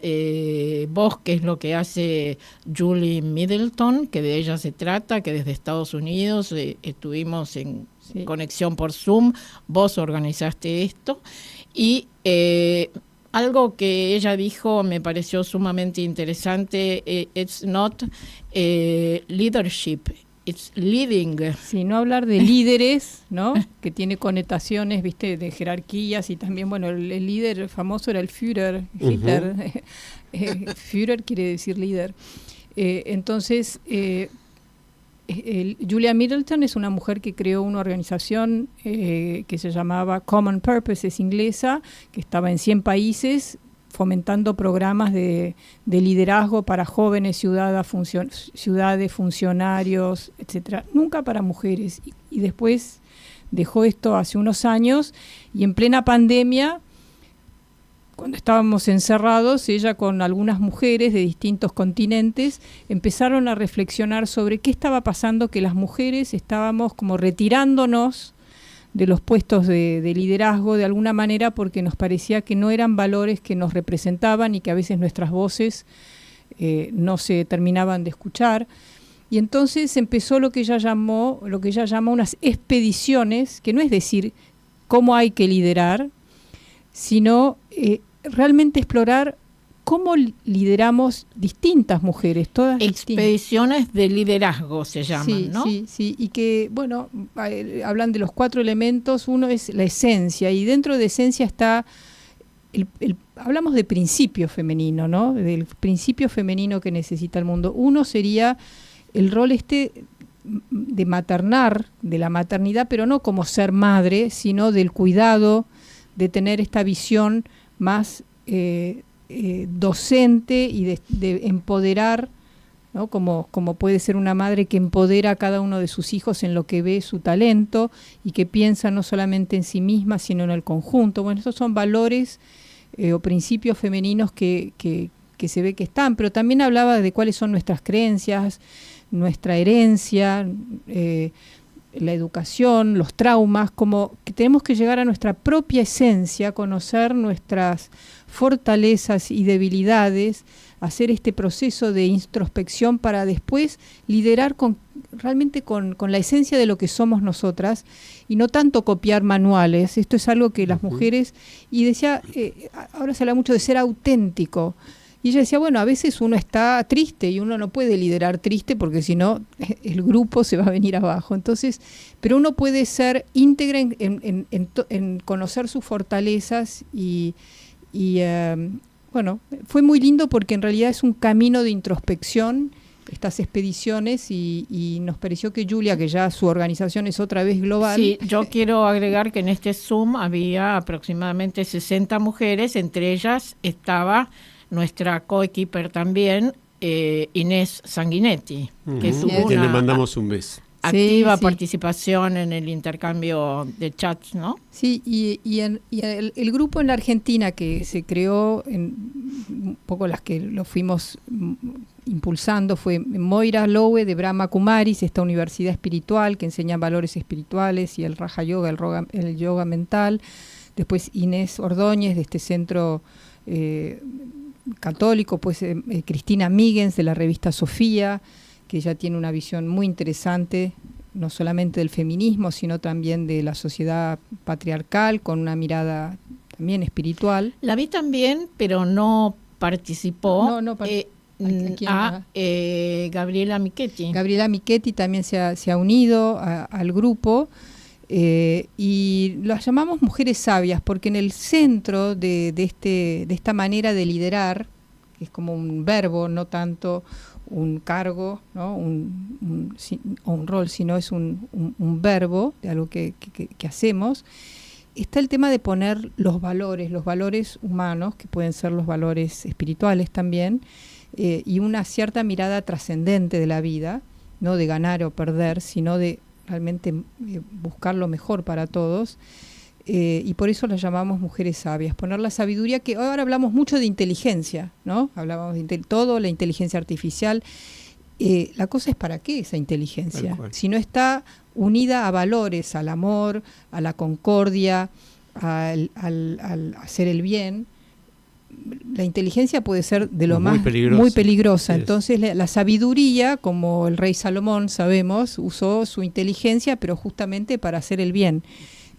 vos qué es lo que hace Julie Middleton, que de ella se trata, que desde Estados Unidos estuvimos en Sí. conexión por Zoom, vos organizaste esto, y algo que ella dijo me pareció sumamente interesante. It's not leadership, it's leading. Sí, no hablar de líderes, ¿no? Que tiene connotaciones, viste, de jerarquías, y también, bueno, el líder famoso era el Führer, Hitler. Führer quiere decir líder. Entonces, Julia Middleton es una mujer que creó una organización que se llamaba Common Purpose, es inglesa, que estaba en 100 países fomentando programas de liderazgo para jóvenes, ciudades, funcionarios, etcétera. Nunca para mujeres. Y después dejó esto hace unos años, y en plena pandemia, cuando estábamos encerrados, ella con algunas mujeres de distintos continentes empezaron a reflexionar sobre qué estaba pasando, que las mujeres estábamos como retirándonos de los puestos de liderazgo de alguna manera, porque nos parecía que no eran valores que nos representaban y que a veces nuestras voces no se terminaban de escuchar. Y entonces empezó lo que ella llama unas expediciones, que no es decir cómo hay que liderar, sino realmente explorar cómo lideramos distintas mujeres, todas distintas. Expediciones de liderazgo se llaman, Sí, ¿no? sí, y que, bueno, hablan de los 4 elementos. Uno es la esencia, y dentro de esencia está, hablamos de principio femenino, ¿no? Del principio femenino que necesita el mundo. Uno sería el rol de maternar, de la maternidad, pero no como ser madre, sino del cuidado, de tener esta visión más docente y de empoderar, ¿no? Como puede ser una madre que empodera a cada uno de sus hijos en lo que ve su talento y que piensa no solamente en sí misma, sino en el conjunto. Bueno, estos son valores o principios femeninos que se ve que están, pero también hablaba de cuáles son nuestras creencias, nuestra herencia, la educación, los traumas, como que tenemos que llegar a nuestra propia esencia, conocer nuestras fortalezas y debilidades, hacer este proceso de introspección para después liderar realmente con la esencia de lo que somos nosotras, y no tanto copiar manuales. Esto es algo que las mujeres, y decía, ahora se habla mucho de ser auténtico, y ella decía, bueno, a veces uno está triste y uno no puede liderar triste porque si no el grupo se va a venir abajo. Entonces, pero uno puede ser íntegra en conocer sus fortalezas y bueno, fue muy lindo porque en realidad es un camino de introspección, estas expediciones, y nos pareció que Julia, que ya su organización es otra vez global. Sí, yo quiero agregar que en este Zoom había aproximadamente 60 mujeres, entre ellas estaba nuestra coequiper también, Inés Sanguinetti, que tuvo que le mandamos un beso. a activa sí. participación en el intercambio de chats, ¿no? Sí, el grupo en la Argentina que se creó, un poco las que lo fuimos impulsando, fue Moira Lowe de Brahma Kumaris, esta universidad espiritual que enseña valores espirituales y el Raja Yoga, el yoga mental. Después Inés Ordóñez de este centro católico, pues Cristina Míguez de la revista Sofía, que ella tiene una visión muy interesante, no solamente del feminismo, sino también de la sociedad patriarcal, con una mirada también espiritual. La vi también, pero no participó. Gabriela Michetti. Gabriela Michetti también se ha unido al grupo, y las llamamos mujeres sabias, porque en el centro de esta manera de liderar, que es como un verbo, no tanto un cargo, ¿no? un rol, sino es un verbo de algo que hacemos, está el tema de poner los valores humanos, que pueden ser los valores espirituales también, y una cierta mirada trascendente de la vida, no de ganar o perder, sino de realmente buscar lo mejor para todos. Y por eso las llamamos mujeres sabias, poner la sabiduría, que ahora hablamos mucho de inteligencia, ¿no? Hablamos de todo, la inteligencia artificial. La cosa es para qué esa inteligencia, si no está unida a valores, al amor, a la concordia, al hacer el bien. La inteligencia puede ser de lo muy peligrosa. Entonces la sabiduría, como el rey Salomón sabemos, usó su inteligencia, pero justamente para hacer el bien.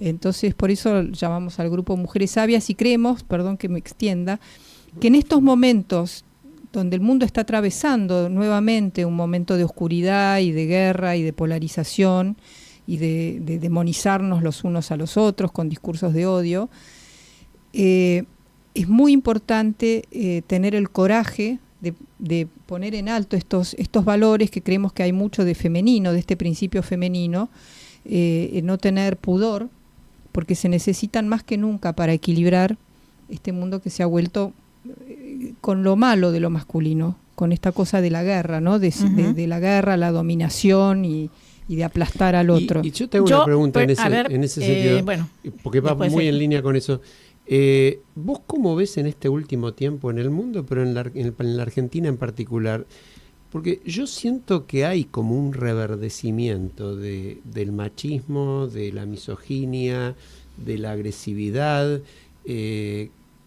Entonces, por eso llamamos al grupo Mujeres Sabias, y creemos, perdón que me extienda, que en estos momentos donde el mundo está atravesando nuevamente un momento de oscuridad y de guerra y de polarización y de demonizarnos los unos a los otros con discursos de odio, es muy importante tener el coraje de poner en alto estos valores, que creemos que hay mucho de femenino, de este principio femenino, no tener pudor, porque se necesitan más que nunca para equilibrar este mundo que se ha vuelto con lo malo de lo masculino, con esta cosa de la guerra, ¿no? De la guerra, la dominación y de aplastar al otro. Y yo te hago una pregunta en ese sentido, porque va muy en línea con eso. ¿Vos cómo ves en este último tiempo en el mundo, pero en la Argentina en particular? Porque yo siento que hay como un reverdecimiento del machismo, de la misoginia, de la agresividad,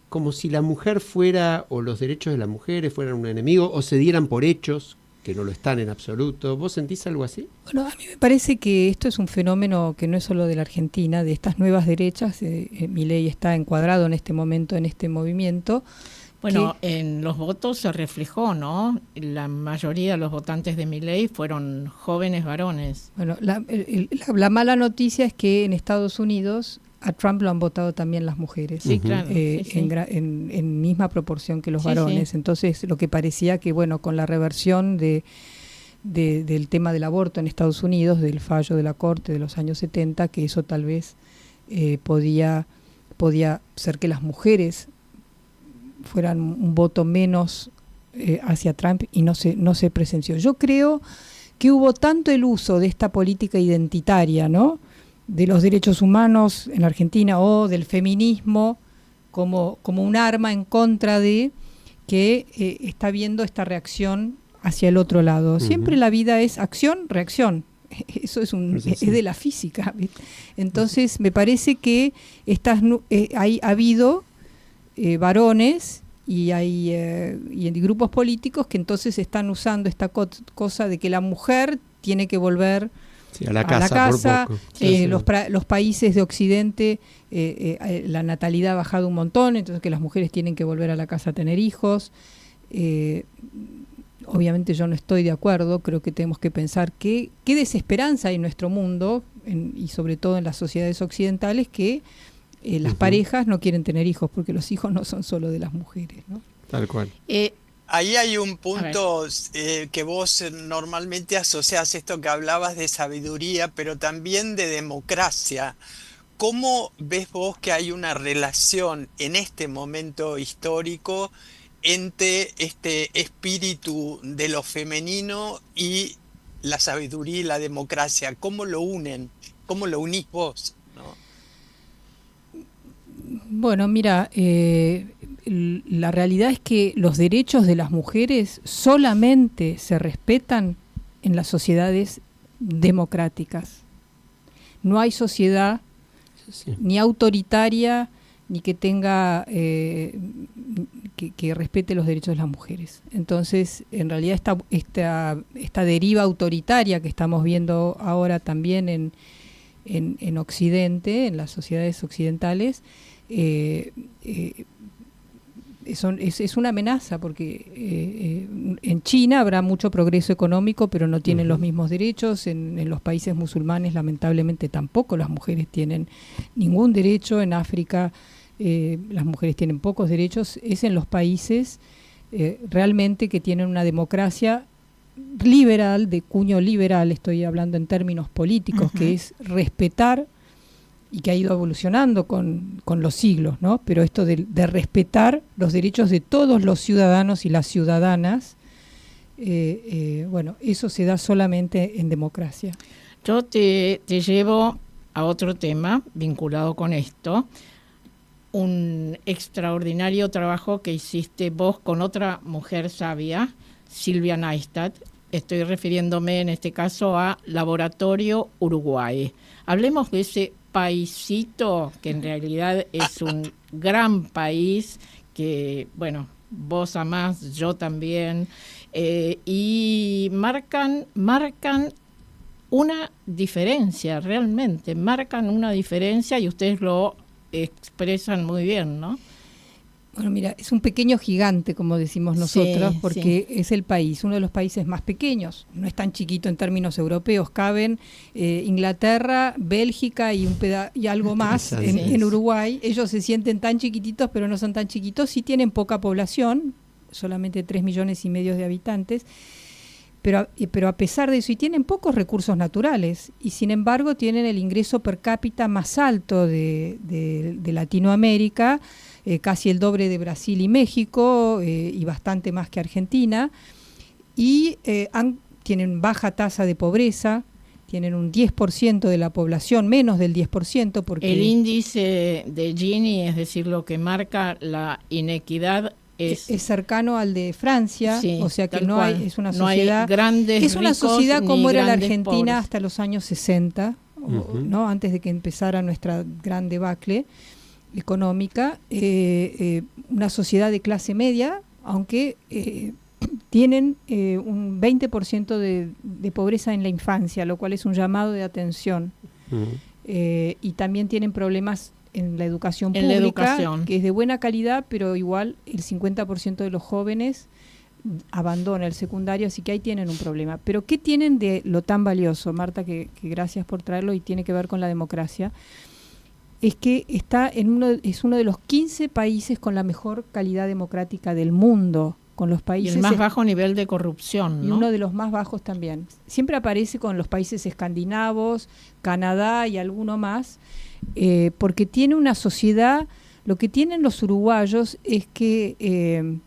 como si la mujer fuera, o los derechos de las mujeres fueran un enemigo, o se dieran por hechos, que no lo están en absoluto. ¿Vos sentís algo así? Bueno, a mí me parece que esto es un fenómeno que no es solo de la Argentina, de estas nuevas derechas. Milei está encuadrado en este momento en este movimiento. Bueno, en los votos se reflejó, ¿no? La mayoría de los votantes de Milei fueron jóvenes varones. Bueno, la mala noticia es que en Estados Unidos a Trump lo han votado también las mujeres. Sí, claro. En misma proporción que los varones. Sí. Entonces, lo que parecía que, bueno, con la reversión del tema del aborto en Estados Unidos, del fallo de la Corte de los años 70, que eso tal vez podía ser que las mujeres fueran un voto menos hacia Trump, y no se presenció. Yo creo que hubo tanto el uso de esta política identitaria, ¿no?, de los derechos humanos en la Argentina, o del feminismo como un arma en contra de que está viendo esta reacción hacia el otro lado. Siempre la vida es acción, reacción. Eso es de la física. Entonces me parece que ha habido varones y grupos políticos que entonces están usando esta cosa de que la mujer tiene que volver a la casa. Por poco. Los países de Occidente, la natalidad ha bajado un montón, entonces que las mujeres tienen que volver a la casa a tener hijos. Obviamente yo no estoy de acuerdo, creo que tenemos que pensar qué desesperanza hay en nuestro mundo, y sobre todo en las sociedades occidentales, que las parejas no quieren tener hijos, porque los hijos no son solo de las mujeres, ¿no? Tal cual. Ahí hay un punto que vos normalmente asociás esto que hablabas de sabiduría, pero también de democracia. ¿Cómo ves vos que hay una relación en este momento histórico entre este espíritu de lo femenino y la sabiduría y la democracia? ¿Cómo lo unen? ¿Cómo lo unís vos? ¿No? Bueno, mira, la realidad es que los derechos de las mujeres solamente se respetan en las sociedades democráticas. No hay sociedad ni autoritaria ni que tenga que respete los derechos de las mujeres. Entonces, en realidad esta deriva autoritaria que estamos viendo ahora también en Occidente, en las sociedades occidentales, es una amenaza, porque en China habrá mucho progreso económico, pero no tienen los mismos derechos. En los países musulmanes, lamentablemente, tampoco las mujeres tienen ningún derecho. En África las mujeres tienen pocos derechos. Es en los países realmente que tienen una democracia liberal, de cuño liberal, estoy hablando en términos políticos, que es respetar, y que ha ido evolucionando con los siglos, ¿no? Pero esto de respetar los derechos de todos los ciudadanos y las ciudadanas, bueno, eso se da solamente en democracia. Yo te llevo a otro tema vinculado con esto, un extraordinario trabajo que hiciste vos con otra mujer sabia, Silvia Neistat. Estoy refiriéndome en este caso a Laboratorio Uruguay. Hablemos de ese paisito que en realidad es un gran país que, bueno, vos amás, yo también, y marcan una diferencia, realmente, marcan una diferencia y ustedes lo expresan muy bien, ¿no? Bueno, mira, es un pequeño gigante, como decimos nosotros, porque es el país, uno de los países más pequeños. No es tan chiquito en términos europeos. Caben Inglaterra, Bélgica y algo más en Uruguay. Ellos se sienten tan chiquititos, pero no son tan chiquitos. Sí tienen poca población, solamente 3,5 millones de habitantes. Pero a pesar de eso, y tienen pocos recursos naturales, y sin embargo tienen el ingreso per cápita más alto de Latinoamérica, casi el doble de Brasil y México, y bastante más que Argentina, y tienen baja tasa de pobreza, tienen un 10% de la población, menos del 10%. Porque el índice de Gini, es decir, lo que marca la inequidad, es cercano al de Francia, o sea que es una sociedad, no hay grandes es una sociedad como era la Argentina pobres. Hasta los años 60, ¿no? Antes de que empezara nuestra gran debacle económica, una sociedad de clase media, aunque tienen un 20% de pobreza en la infancia, lo cual es un llamado de atención. Y también tienen problemas en la educación pública, que es de buena calidad, pero igual el 50% de los jóvenes abandona el secundario, así que ahí tienen un problema. Pero ¿qué tienen de lo tan valioso, Marta, que gracias por traerlo y tiene que ver con la democracia? Es que es uno de los 15 países con la mejor calidad democrática del mundo, con los países... Y el más bajo nivel de corrupción, ¿no? Y uno de los más bajos también. Siempre aparece con los países escandinavos, Canadá y alguno más, porque tiene una sociedad... Lo que tienen los uruguayos es que...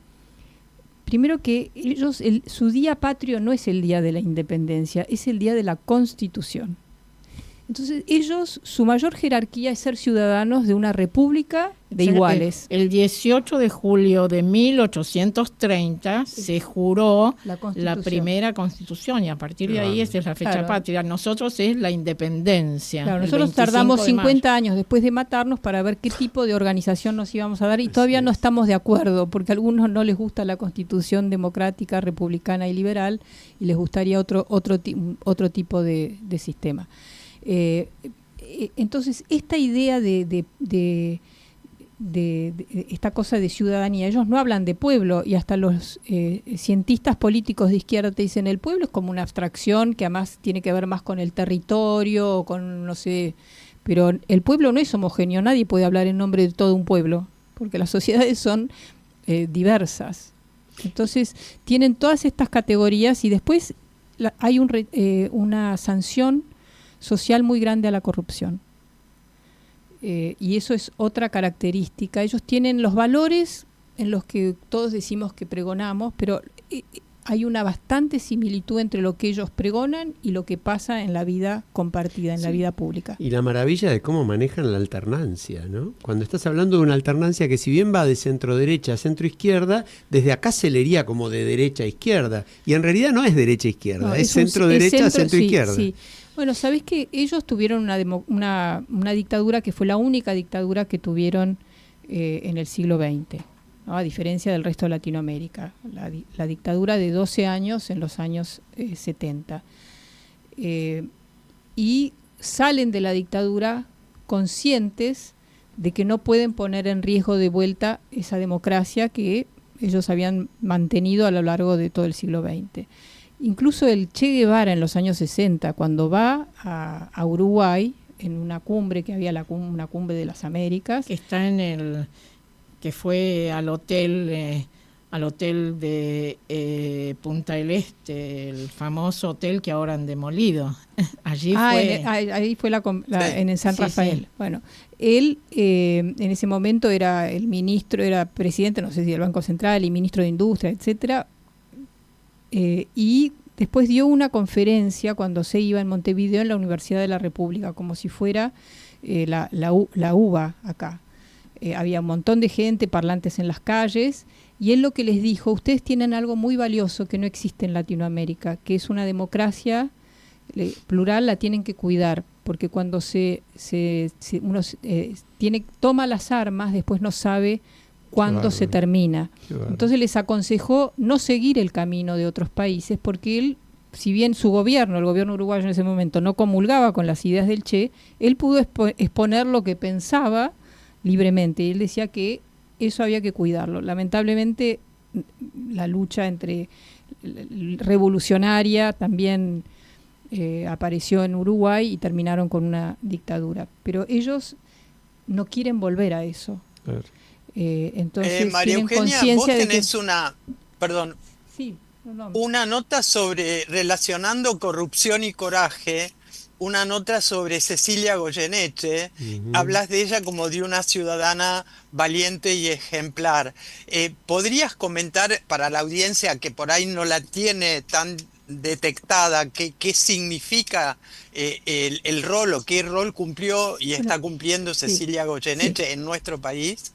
primero que ellos, su día patrio no es el día de la independencia, es el día de la Constitución. Entonces ellos, su mayor jerarquía es ser ciudadanos de una república de iguales. El 18 de julio de 1830 se juró la primera Constitución y a partir de ahí esa es la fecha patria. Nosotros es la independencia. Claro, nosotros tardamos 50 años después de matarnos para ver qué tipo de organización nos íbamos a dar y todavía no estamos de acuerdo porque a algunos no les gusta la Constitución democrática, republicana y liberal y les gustaría otro tipo de sistema. Entonces esta idea de esta cosa de ciudadanía, ellos no hablan de pueblo y hasta los cientistas políticos de izquierda te dicen el pueblo es como una abstracción que además tiene que ver más con el territorio o con no sé, pero el pueblo no es homogéneo, nadie puede hablar en nombre de todo un pueblo porque las sociedades son diversas, entonces tienen todas estas categorías y después hay una sanción social muy grande a la corrupción. Y eso es otra característica. Ellos tienen los valores en los que todos decimos que pregonamos, pero hay una bastante similitud entre lo que ellos pregonan y lo que pasa en la vida compartida, en la vida pública. Y la maravilla de cómo manejan la alternancia, ¿no? Cuando estás hablando de una alternancia que si bien va de centro-derecha a centro-izquierda, desde acá se leería como de derecha a izquierda, y en realidad no es derecha-izquierda, no, es centro-derecha a centro-izquierda. Sí, sí. Bueno, ¿sabés que ellos tuvieron una dictadura que fue la única dictadura que tuvieron en el siglo XX? ¿No? A diferencia del resto de Latinoamérica, la dictadura de 12 años en los años 70. Y salen de la dictadura conscientes de que no pueden poner en riesgo de vuelta esa democracia que ellos habían mantenido a lo largo de todo el siglo XX. Incluso el Che Guevara en los años 60, cuando va a Uruguay, en una cumbre que había, una cumbre de las Américas, que está que fue al hotel de Punta del Este, el famoso hotel que ahora han demolido. Allí fue. Ahí fue en San Rafael. Sí. Bueno, él en ese momento era el ministro, era presidente, no sé si del Banco Central y ministro de Industria, etcétera. Y después dio una conferencia cuando se iba en Montevideo en la Universidad de la República, como si fuera la UBA acá. Había un montón de gente, parlantes en las calles, y él lo que les dijo: ustedes tienen algo muy valioso que no existe en Latinoamérica, que es una democracia plural, la tienen que cuidar, porque cuando uno toma las armas, después no sabe cuándo se termina. Entonces les aconsejó no seguir el camino de otros países, porque él, si bien su gobierno, el gobierno uruguayo en ese momento, no comulgaba con las ideas del Che, él pudo exponer lo que pensaba libremente, y él decía que eso había que cuidarlo. Lamentablemente la lucha revolucionaria también apareció en Uruguay y terminaron con una dictadura, pero ellos no quieren volver a eso. Entonces María tienen Eugenia, conciencia vos de tenés una nota sobre, relacionando corrupción y coraje, una nota sobre Cecilia Goyeneche. Hablas de ella como de una ciudadana valiente y ejemplar. ¿Podrías comentar para la audiencia que por ahí no la tiene tan detectada qué significa el rol o qué rol cumplió y está cumpliendo Cecilia Goyeneche en nuestro país?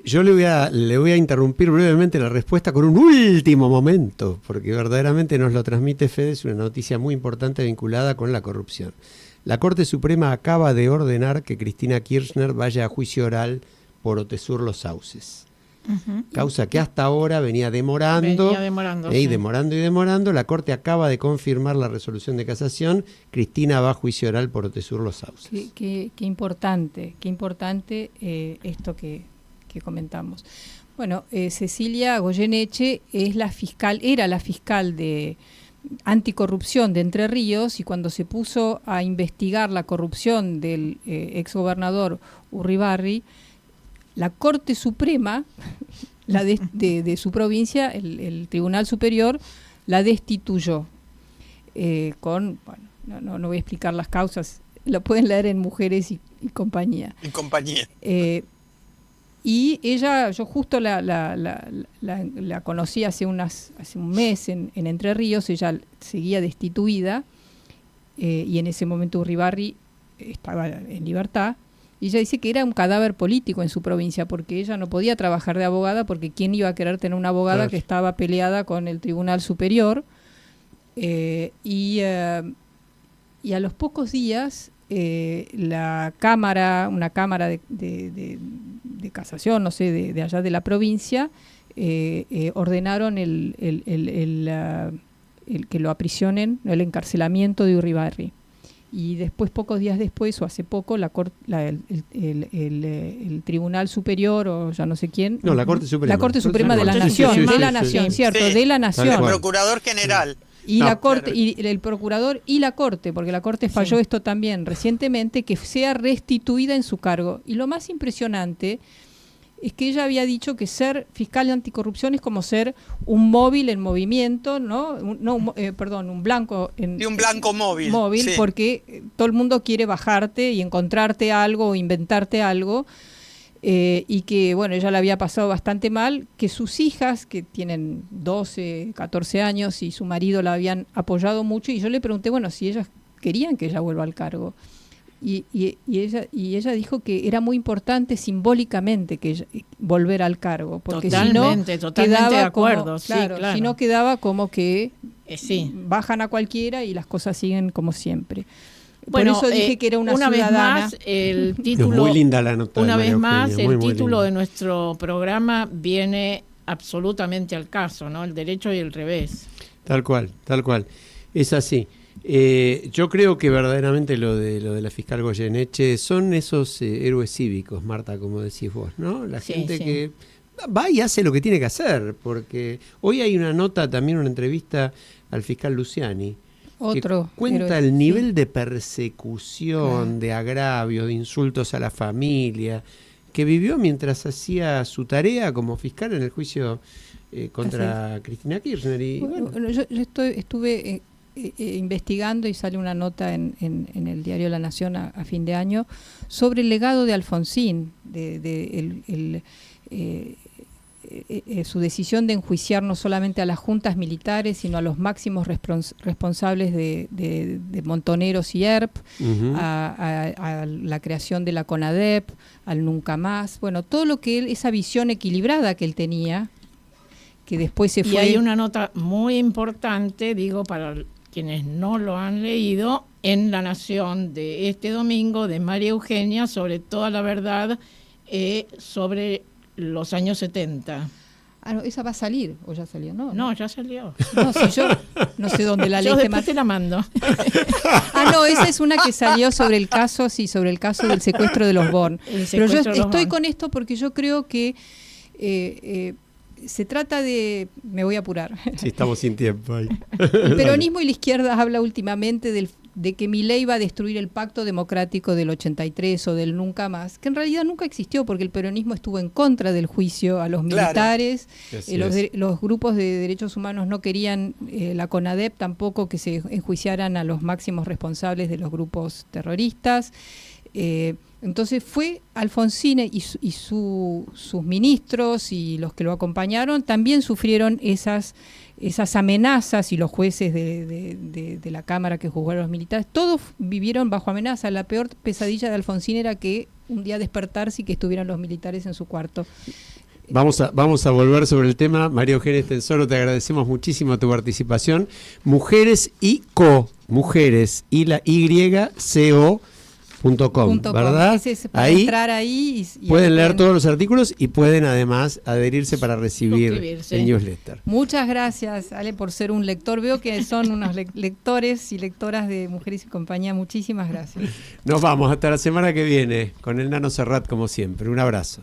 Yo le voy a interrumpir brevemente la respuesta con un último momento, porque verdaderamente nos lo transmite Fede, es una noticia muy importante vinculada con la corrupción. La Corte Suprema acaba de ordenar que Cristina Kirchner vaya a juicio oral por Otesur Los Sauces. Causa que hasta ahora venía demorando. Y demorando. La Corte acaba de confirmar la resolución de casación. Cristina va a juicio oral por Otesur Los Sauces. Qué importante esto que comentamos. Bueno, Cecilia Goyeneche era la fiscal de anticorrupción de Entre Ríos, y cuando se puso a investigar la corrupción del exgobernador Urribarri, la Corte Suprema de su provincia, el Tribunal Superior, la destituyó. No voy a explicar las causas, lo pueden leer en Mujeres y Compañía. Y ella, yo justo la conocí hace un mes en Entre Ríos. Ella seguía destituida, y en ese momento Urribarri estaba en libertad. Y ella dice que era un cadáver político en su provincia, porque ella no podía trabajar de abogada, porque ¿quién iba a querer tener una abogada que estaba peleada con el Tribunal Superior? Y a los pocos días, una cámara de casación, no sé, de allá de la provincia, ordenaron el que lo aprisionen, el encarcelamiento de Urribarri. Y después, pocos días después, o hace poco, el Tribunal Superior, o ya no sé quién. No, la Corte Suprema. La Corte Suprema de la Nación, de la Nación. El Procurador General. Y y el Procurador y la Corte, porque la Corte falló esto también recientemente, que sea restituida en su cargo. Y lo más impresionante es que ella había dicho que ser fiscal de anticorrupción es como ser un móvil en movimiento, ¿no? Un blanco un blanco móvil. Sí. Porque todo el mundo quiere bajarte y encontrarte algo o inventarte algo. y que, bueno, ella la había pasado bastante mal, que sus hijas, que tienen 12, 14 años, y su marido la habían apoyado mucho, y yo le pregunté, bueno, si ellas querían que ella vuelva al cargo. Y ella dijo que era muy importante simbólicamente que ella, volver al cargo, porque totalmente de acuerdo, como, sí, claro, claro. si no quedaba como que sí, bajan a cualquiera y las cosas siguen como siempre. Bueno, por eso dije que era una vez ciudadana. más, el título, muy linda la nota. Una vez más, Eugenia, el título linda. de nuestro programa viene absolutamente al caso, ¿no? El derecho y el revés. Tal cual. Es así. Yo creo que verdaderamente lo de la fiscal Goyeneche son esos héroes cívicos, Marta, como decís vos, ¿no? La gente que va y hace lo que tiene que hacer, porque hoy hay una nota, también una entrevista al fiscal Luciani, Otro que cuenta héroe, el nivel de persecución, de agravio, de insultos a la familia, que vivió mientras hacía su tarea como fiscal en el juicio contra Cristina Kirchner. Y, bueno, yo estuve investigando y sale una nota en el diario La Nación a fin de año sobre el legado de Alfonsín, su decisión de enjuiciar no solamente a las juntas militares, sino a los máximos responsables de Montoneros y ERP, a la creación de la CONADEP, al Nunca Más, bueno, todo lo que esa visión equilibrada que él tenía, que después se fue. Y hay una nota muy importante, digo, para quienes no lo han leído, en La Nación de este domingo, de María Eugenia, sobre toda la verdad sobre los años 70. Ah, no, esa va a salir, o ya salió, ¿no? No, ya salió. No, si yo no sé dónde la leí. Yo después te la mando. No, esa es una que salió sobre el caso del secuestro de los Born. Pero yo estoy con esto porque yo creo que se trata de... Me voy a apurar. Sí, estamos sin tiempo ahí. El peronismo y la izquierda habla últimamente de que Milei va a destruir el pacto democrático del 83 o del Nunca Más, que en realidad nunca existió porque el peronismo estuvo en contra del juicio a los militares, los grupos de derechos humanos no querían, la CONADEP tampoco, que se enjuiciaran a los máximos responsables de los grupos terroristas. Entonces fue Alfonsín y sus ministros y los que lo acompañaron también sufrieron esas amenazas, y los jueces de la Cámara que juzgaron a los militares, todos vivieron bajo amenaza. La peor pesadilla de Alfonsín era que un día despertarse y que estuvieran los militares en su cuarto. Vamos a volver sobre el tema. María Eugenia Estensoro, te agradecemos muchísimo tu participación. Mujeres y la YCO.com, ¿verdad? Ahí entrar ahí y pueden leer todos los artículos y pueden además adherirse para recibir el newsletter. Muchas gracias, Ale, por ser un lector. Veo que son unos lectores y lectoras de Mujeres y Compañía. Muchísimas gracias. Nos vamos hasta la semana que viene con el Nano Serrat, como siempre. Un abrazo.